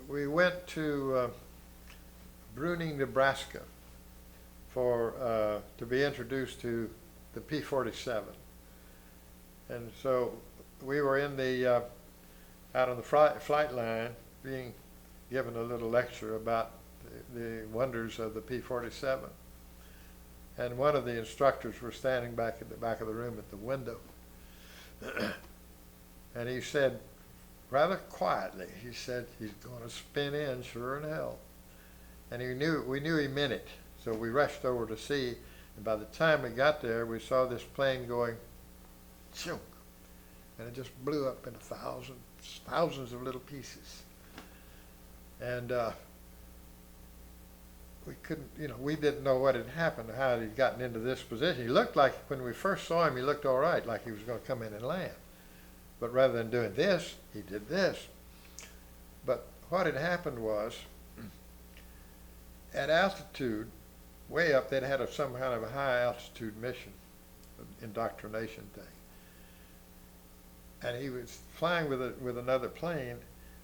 we went to Bruning, Nebraska to be introduced to the P-47. And so we were out on the flight line being given a little lecture about the wonders of the P-47. And one of the instructors were standing back at the back of the room at the window. And he said, rather quietly, he said, he's going to spin in sure in hell. And we knew he meant it. So we rushed over to see, and by the time we got there, we saw this plane going, chunk, and it just blew up into thousands of little pieces. And we couldn't, we didn't know what had happened, how he'd gotten into this position. He looked like, when we first saw him, he looked all right, like he was going to come in and land. But rather than doing this, he did this. But what had happened was, at altitude, way up, they'd had some kind of a high altitude mission, indoctrination thing. And he was flying with another plane,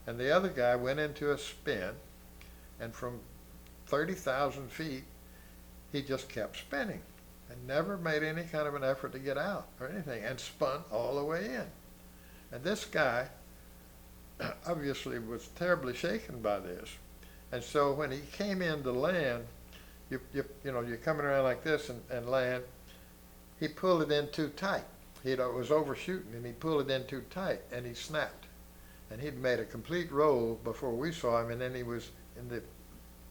and the other guy went into a spin, and from 30,000 feet, he just kept spinning and never made any kind of an effort to get out or anything, and spun all the way in. And this guy obviously was terribly shaken by this. And so when he came in to land, you're coming around like this and land, he pulled it in too tight. He was overshooting, and he pulled it in too tight, and he snapped. And he'd made a complete roll before we saw him, and then he was in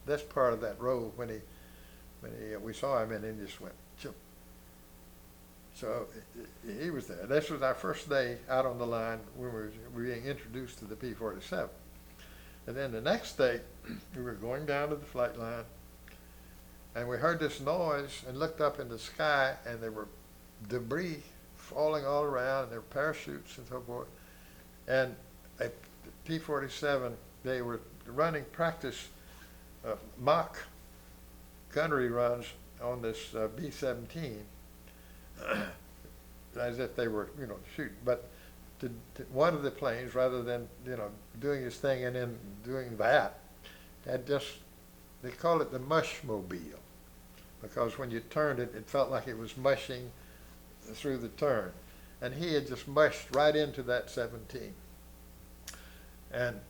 this part of that roll when we saw him, and he just went, chip. So he was there. This was our first day out on the line when we were being introduced to the P-47. And then the next day, we were going down to the flight line, and we heard this noise and looked up in the sky, and there were debris falling all around, and there were parachutes and so forth. And a P-47, they were running practice mock gunnery runs on this B-17, as if they were, shooting. But one of the planes, rather than, doing his thing and then doing that, had they call it the mushmobile, because when you turned it, it felt like it was mushing through the turn. And he had just mushed right into that 17. And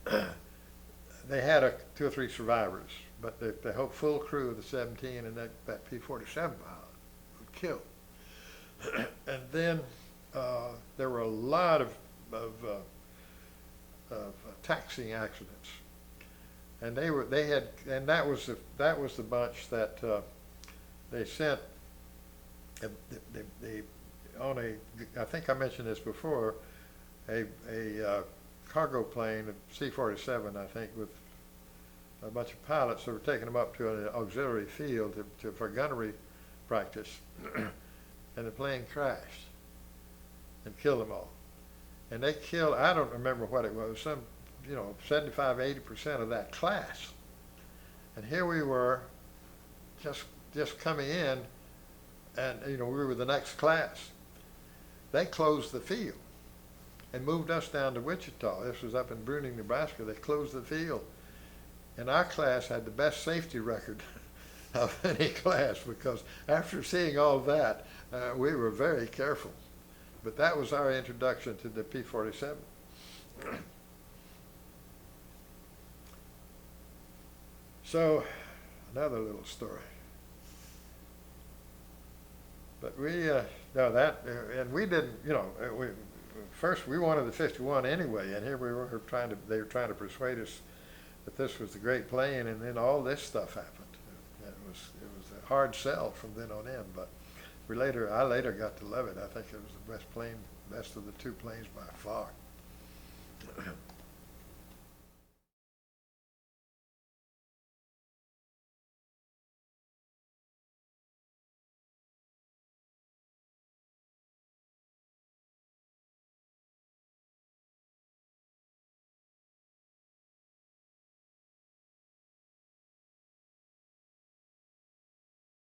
they had 2 or 3 survivors, but the whole full crew of the 17 and that P-47 pilot were killed. And then there were a lot of taxiing accidents, and that was the bunch that they sent. I think I mentioned this before, a cargo plane, a C-47, I think, with a bunch of pilots that were taking them up to an auxiliary field for gunnery practice, and the plane crashed and killed them all. And they killed, I don't remember what it was, some, 75, 80% of that class. And here we were, just coming in, and we were the next class. They closed the field and moved us down to Wichita. This was up in Bruning, Nebraska. They closed the field. And our class had the best safety record of any class, because after seeing all that, we were very careful. But that was our introduction to the P-47. So, another little story. But and we didn't, first we wanted the 51 anyway, and here we were they were trying to persuade us that this was the great plane, and then all this stuff happened. It was a hard sell from then on in, but I later got to love it. I think it was the best of the 2 planes by far.